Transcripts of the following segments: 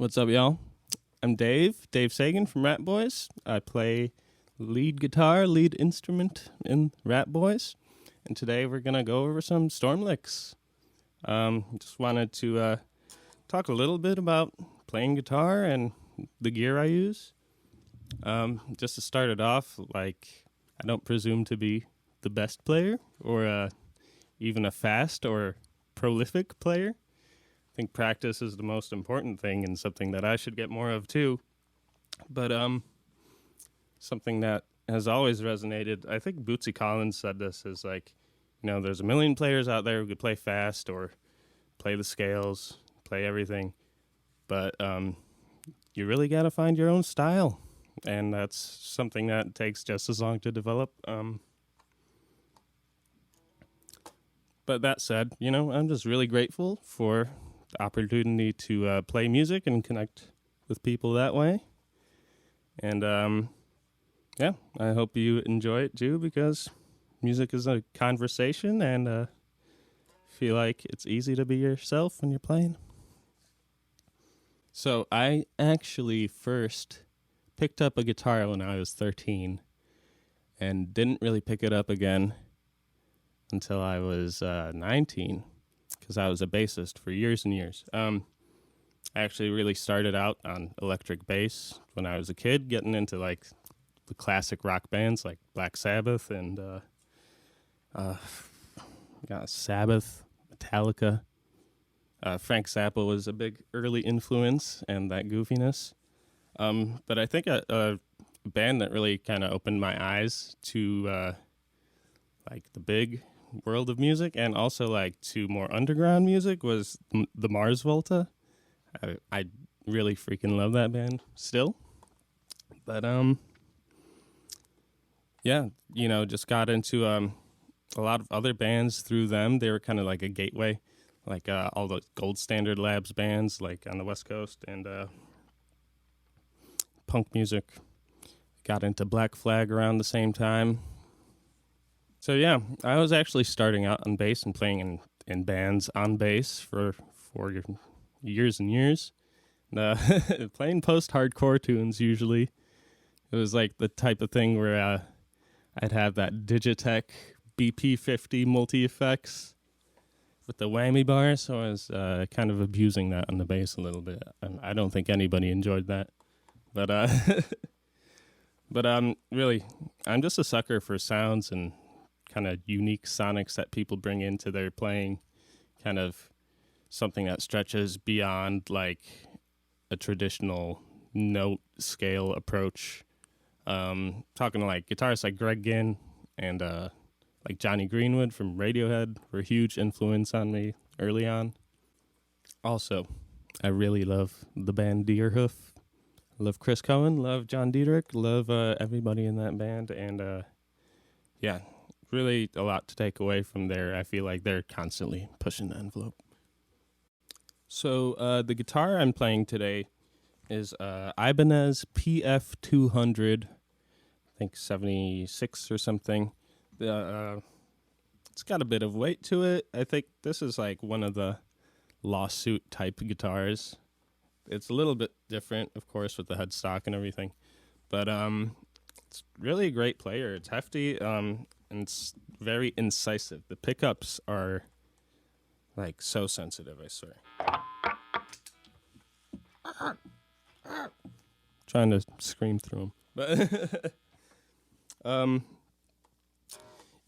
What's up, y'all? I'm Dave Sagan from Ratboys. I play lead guitar, lead instrument in Ratboys, and today we're going to go over some Storm licks. Just wanted to talk a little bit about playing guitar and the gear I use. Just to start it off, I don't presume to be the best player or even a fast or prolific player. I think practice is the most important thing and something that I should get more of too. But something that has always resonated, I think Bootsy Collins said this, is there's a million players out there who could play fast or play the scales, play everything. But you really got to find your own style. And that's something that takes just as long to develop. But that said, I'm just really grateful for the opportunity to play music and connect with people that way. And I hope you enjoy it too, because music is a conversation, and feel like it's easy to be yourself when you're playing. So I actually first picked up a guitar when I was 13 and didn't really pick it up again until I was 19. Because I was a bassist for years and years. I actually really started out on electric bass when I was a kid, getting into the classic rock bands like Black Sabbath and Sabbath, Metallica. Frank Zappa was a big early influence and that goofiness. But I think a band that really kind of opened my eyes to the big world of music, and also to more underground music, was the Mars Volta. I really freaking love that band still. But just got into a lot of other bands through them. They were kind of like a gateway, all the Gold Standard Labs bands on the West Coast, and punk music. Got into Black Flag around the same time. So yeah, I was actually starting out on bass and playing in bands on bass for years and years. Playing post-hardcore tunes usually. It was the type of thing where I'd have that Digitech BP50 multi-effects with the whammy bar, so I was kind of abusing that on the bass a little bit. And I don't think anybody enjoyed that. But really, I'm just a sucker for sounds and kind of unique sonics that people bring into their playing, kind of something that stretches beyond a traditional note scale approach. Talking to guitarists like Greg Ginn and Johnny Greenwood from Radiohead were a huge influence on me early on. Also, I really love the band Deerhoof. Love Chris Cohen, love John Dietrich, love everybody in that band, and really a lot to take away from there. I feel like they're constantly pushing the envelope. So the guitar I'm playing today is Ibanez PF200, I think 76 or something. It's got a bit of weight to it. I think this is one of the lawsuit type guitars. It's a little bit different, of course, with the headstock and everything, but it's really a great player. It's hefty, and it's very incisive. The pickups are so sensitive, I swear. Trying to scream through them, but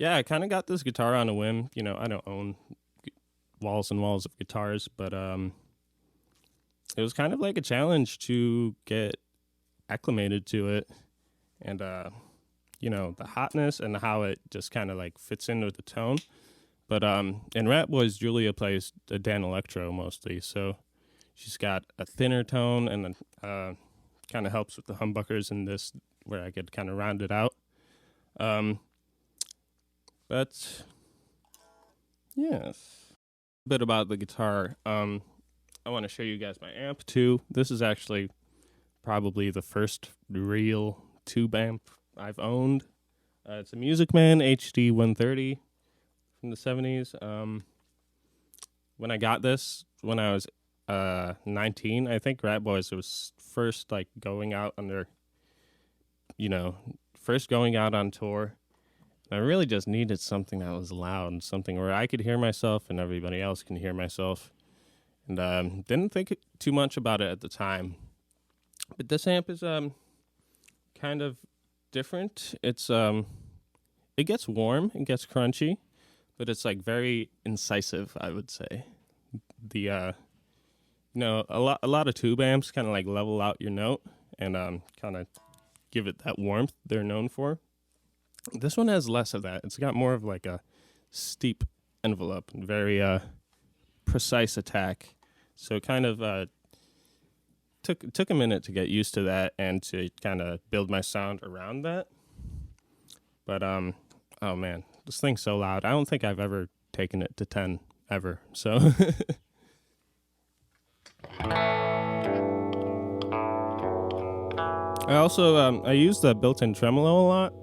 I kind of got this guitar on a whim. I don't own walls and walls of guitars, but it was kind of like a challenge to get acclimated to it, and the hotness and how it just kind of fits in with the tone. But in Ratboys, Julia plays a Dan Electro mostly, so she's got a thinner tone, and then kind of helps with the humbuckers in this, where I could kind of round it out. But yes, a bit about the guitar. I want to show you guys my amp too. This is actually probably the first real tube amp I've owned. It's a Music Man HD 130 from the 70s. When I got this, when I was 19, I think Ratboys was first like going out first going out on tour. I really just needed something that was loud, something where I could hear myself and everybody else can hear myself. And didn't think too much about it at the time. But this amp is kind of different. It's it gets warm, it gets crunchy, but it's like very incisive, I would say. The a lot of tube amps kind of like level out your note and kind of give it that warmth they're known for. This one has less of that. It's got more of like a steep envelope and very precise attack. So it kind of took a minute to get used to that and to kind of build my sound around that. But oh man, this thing's so loud. I don't think I've ever taken it to 10 ever. So I also I use the built-in tremolo a lot.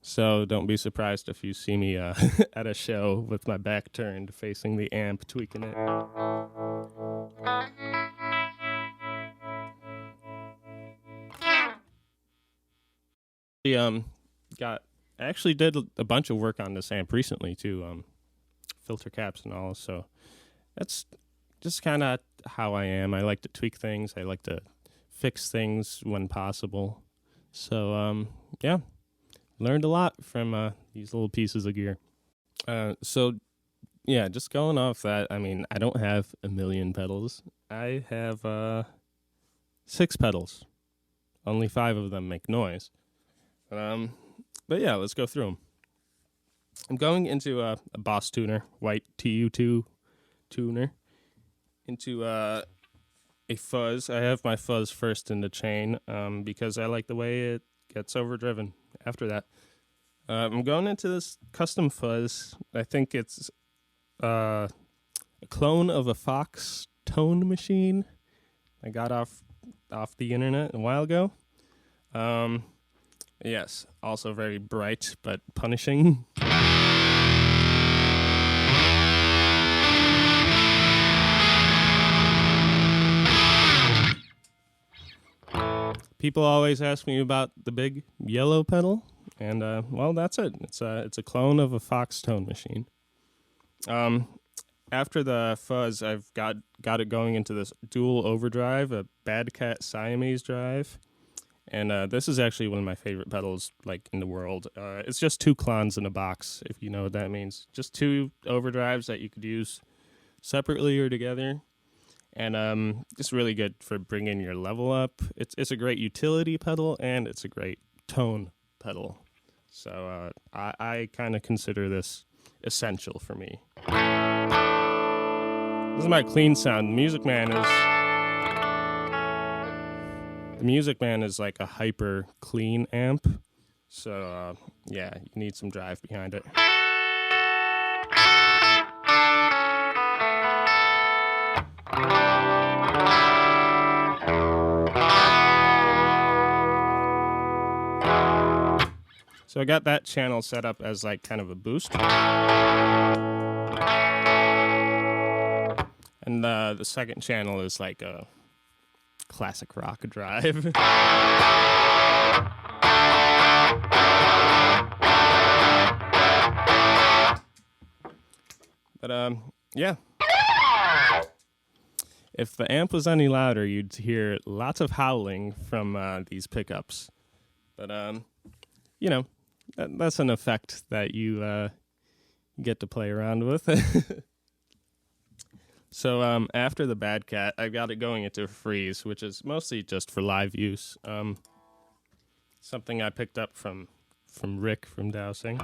So don't be surprised if you see me at a show with my back turned, facing the amp, tweaking it. I actually did a bunch of work on this amp recently too, filter caps and all. So that's just kind of how I am. I like to tweak things. I like to fix things when possible. So yeah. Learned a lot from these little pieces of gear. So, yeah, just going off that, I mean, I don't have a million pedals. I have 6 pedals. Only 5 of them make noise. But yeah, let's go through them. I'm going into a Boss tuner, white TU2 tuner, into a fuzz. I have my fuzz first in the chain because I like the way it gets overdriven. After that, I'm going into this custom fuzz. I think it's a clone of a Fox tone machine I got off the internet a while ago. Yes, also very bright but punishing. People always ask me about the big yellow pedal, and well, that's it. It's a clone of a Fox tone machine. After the fuzz, I've got it going into this dual overdrive, a Bad Cat Siamese drive, and this is actually one of my favorite pedals like in the world. It's just 2 clones in a box, if you know what that means. Just 2 overdrives that you could use separately or together. And it's really good for bringing your level up. It's a great utility pedal, and it's a great tone pedal. So I kind of consider this essential for me. This is my clean sound. The Music Man is like a hyper clean amp. So yeah, you need some drive behind it. So I got that channel set up as like kind of a boost. And the second channel is like a classic rock drive. But yeah. If the amp was any louder, you'd hear lots of howling from these pickups. But you know, that's an effect that you get to play around with. So after the Bad Cat, I got it going into a freeze, which is mostly just for live use. Something I picked up from Rick from Dowsing.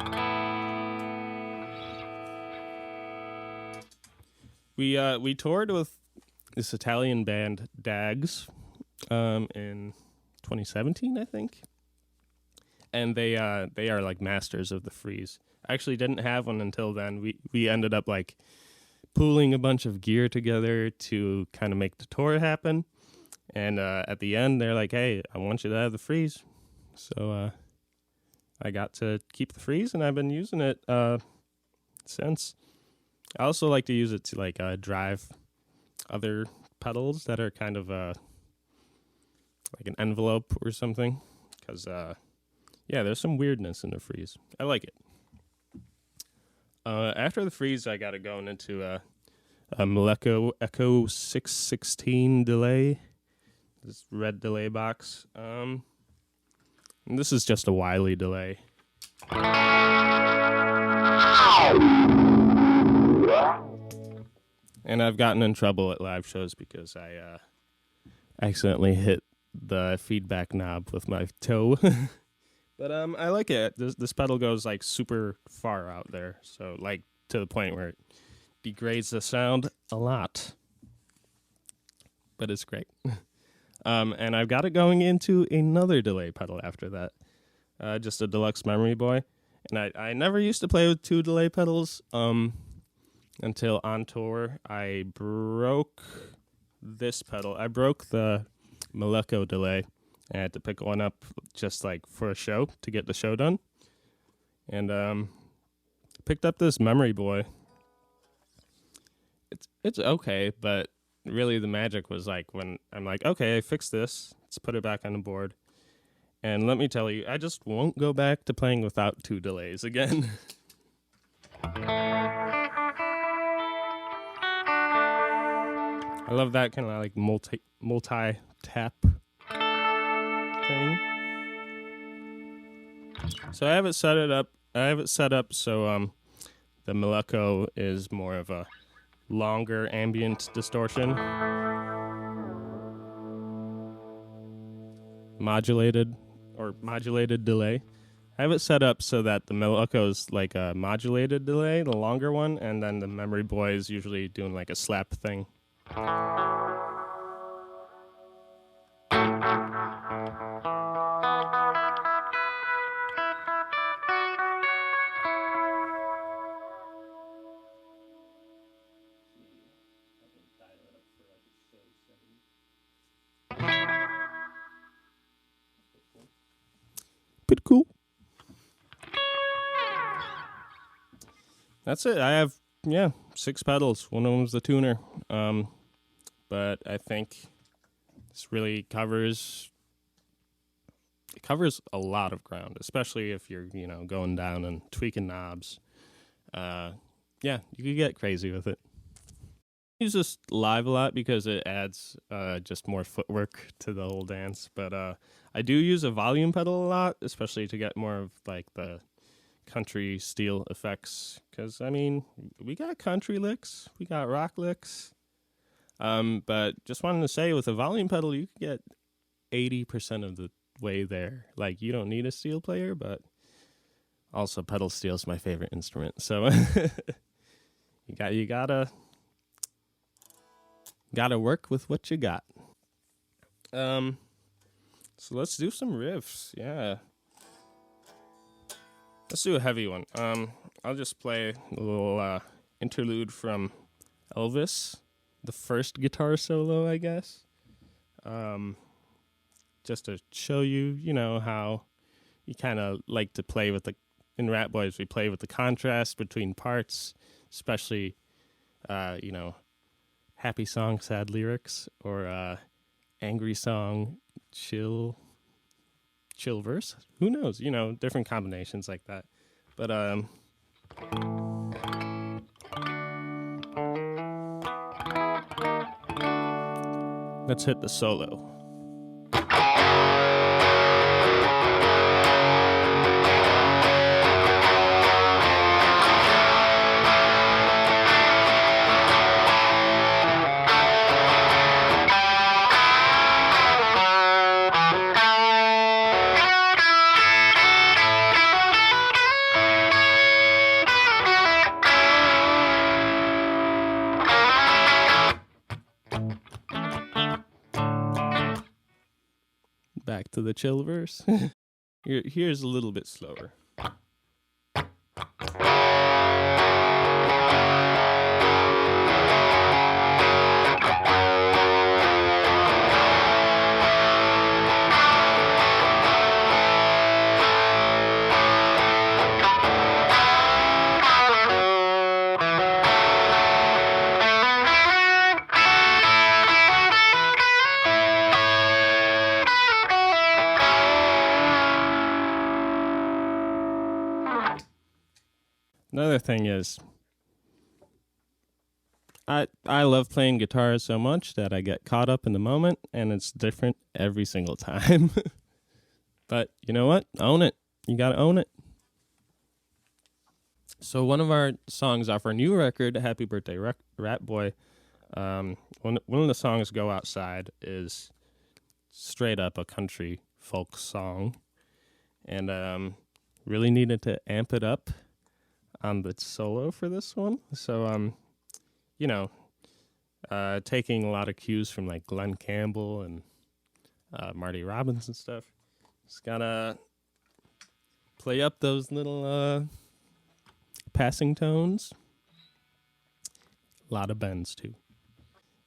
We toured with this Italian band Dags in 2017, I think. And they are like masters of the freeze. I actually didn't have one until then. We ended up like pooling a bunch of gear together to kind of make the tour happen. And at the end, they're like, hey, I want you to have the freeze. So I got to keep the freeze, and I've been using it since. I also like to use it to like drive other pedals that are kind of like an envelope or something, because yeah, there's some weirdness in the freeze. I like it. After the freeze, I got it going into a Meleco Echo 616 delay, this red delay box. And this is just a Wiley delay. And I've gotten in trouble at live shows because I accidentally hit the feedback knob with my toe. But I like it. This pedal goes like super far out there, so like to the point where it degrades the sound a lot. But it's great. And I've got it going into another delay pedal after that, just a deluxe Memory Boy. And I never used to play with two delay pedals until on tour. I broke this pedal. I broke the Meleco delay. I had to pick one up just like for a show to get the show done. And picked up this Memory Boy. It's okay, but really the magic was like when I'm like, okay, I fixed this. Let's put it back on the board. And let me tell you, I just won't go back to playing without two delays again. I love that kind of like multi-tap thing. So I have it set up so the Meleco is more of a longer ambient distortion, modulated delay. I have it set up so that the Meleco is like a modulated delay, the longer one, and then the Memory Boy is usually doing like a slap thing. Pretty cool. That's it. I have 6 pedals. One of them's the tuner. But I think this really covers a lot of ground, especially if you're, going down and tweaking knobs. You could get crazy with it. I use this live a lot because it adds just more footwork to the whole dance. But I do use a volume pedal a lot, especially to get more of like the country steel effects. Because, we got country licks, we got rock licks. But just wanted to say, with a volume pedal, you can get 80% of the way there. Like, you don't need a steel player, but also pedal steel is my favorite instrument. So you gotta work with what you got. So let's do some riffs. Yeah. Let's do a heavy one. I'll just play a little interlude from Elvis. The first guitar solo, I guess. Just to show you, how you kind of like to play with in Ratboys, we play with the contrast between parts, especially, happy song, sad lyrics, or angry song, chill verse. Who knows? Different combinations like that. But, let's hit the solo. Back to the chill verse. Here's a little bit slower. Another thing is, I love playing guitar so much that I get caught up in the moment, and it's different every single time. But you know what? Own it. You gotta own it. So one of our songs off our new record, Happy Birthday Rat Boy, one of the songs, Go Outside, is straight up a country folk song, and really needed to amp it up on the solo for this one. So you know, taking a lot of cues from like Glenn Campbell and Marty Robbins and stuff. Just gotta play up those little passing tones. A lot of bends too.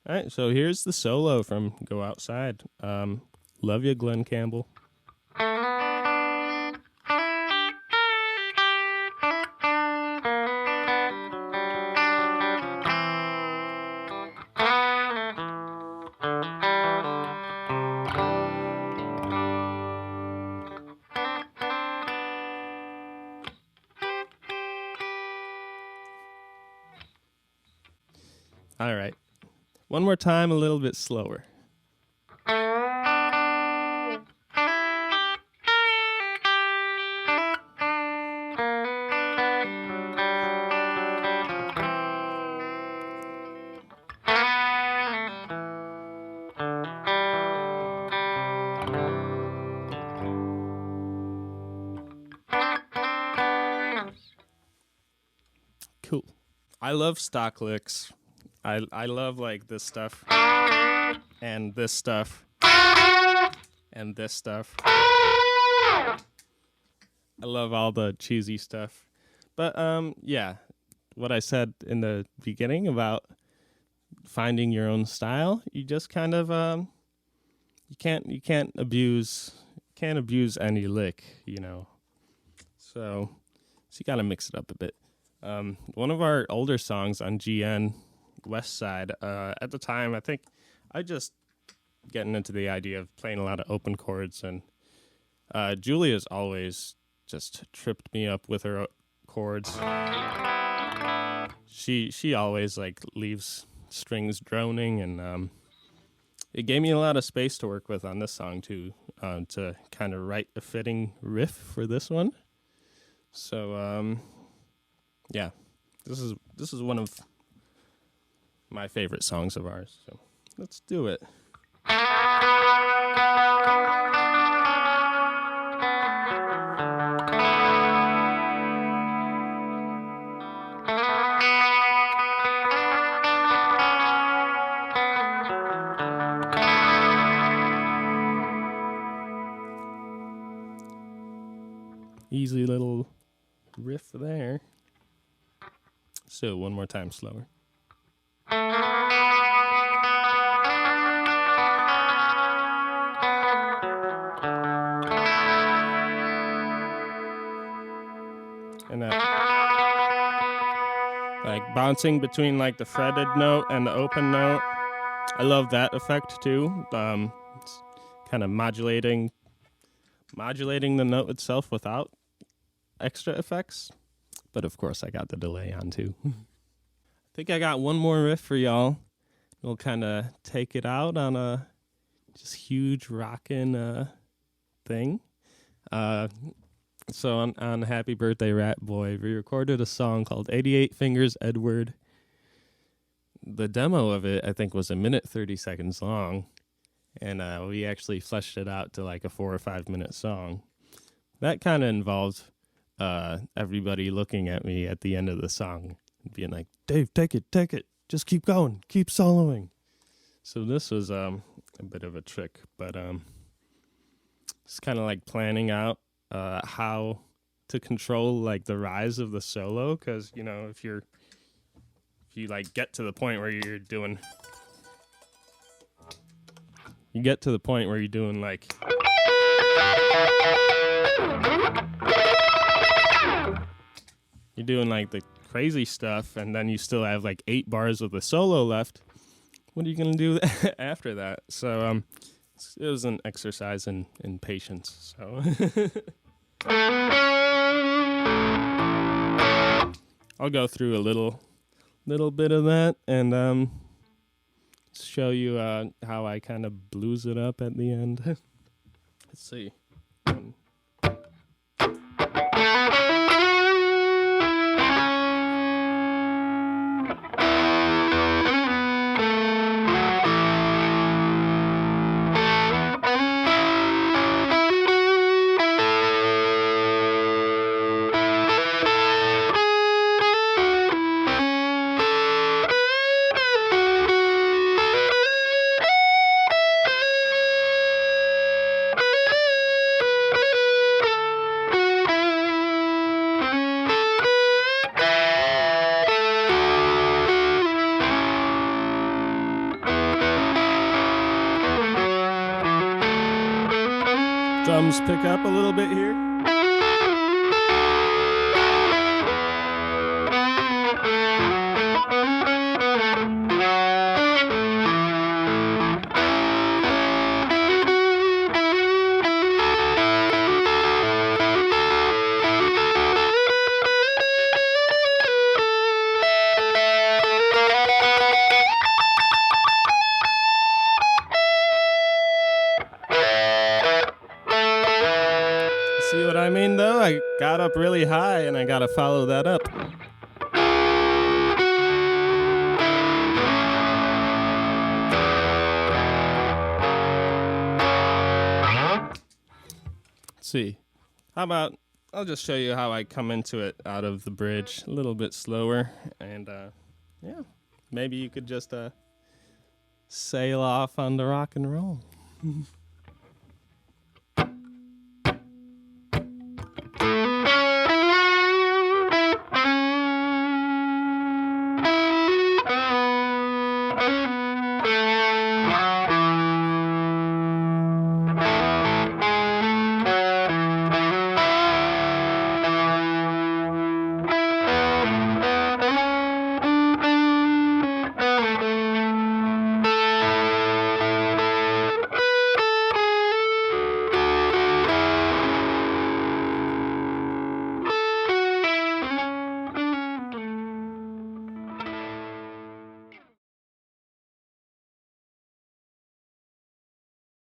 All right, so here's the solo from Go Outside. Love you, Glenn Campbell. All right. One more time, a little bit slower. Cool. I love stock licks. I love like this stuff and this stuff and this stuff. I love all the cheesy stuff. But yeah, what I said in the beginning about finding your own style, you just kind of you can't abuse any lick, you know. So you got to mix it up a bit. One of our older songs on GN West Side, at the time, I think I just getting into the idea of playing a lot of open chords, and Julia's always just tripped me up with her chords. She always like leaves strings droning, and it gave me a lot of space to work with on this song too, to kind of write a fitting riff for this one. So yeah, this is one of my favorite songs of ours. So let's do it. Easy little riff there. So one more time slower. And like bouncing between like the fretted note and the open note. I love that effect too. It's kind of modulating the note itself without extra effects. But of course I got the delay on too. I think I got one more riff for y'all. We'll kind of take it out on a just huge rockin' thing. So on Happy Birthday Rat Boy, we recorded a song called 88 Fingers Edward. The demo of it, I think, was 1 minute 30 seconds long, and we actually fleshed it out to like a 4 or 5 minute song. That kind of involved everybody looking at me at the end of the song and being like, Dave, take it, just keep going, keep soloing. So this was a bit of a trick, but it's kind of like planning out how to control like the rise of the solo, because you know if you like get to the point where you're doing like you're doing like the crazy stuff, and then you still have like 8 bars of the solo left. What are you gonna do after that? So it was an exercise in patience. So I'll go through a little bit of that and show you how I kind of blues it up at the end. Let's see. Drums pick up a little bit here. See what I mean, though? I got up really high, and I gotta follow that up. Let's see. How about I'll just show you how I come into it out of the bridge a little bit slower, and yeah, maybe you could just sail off on the rock and roll.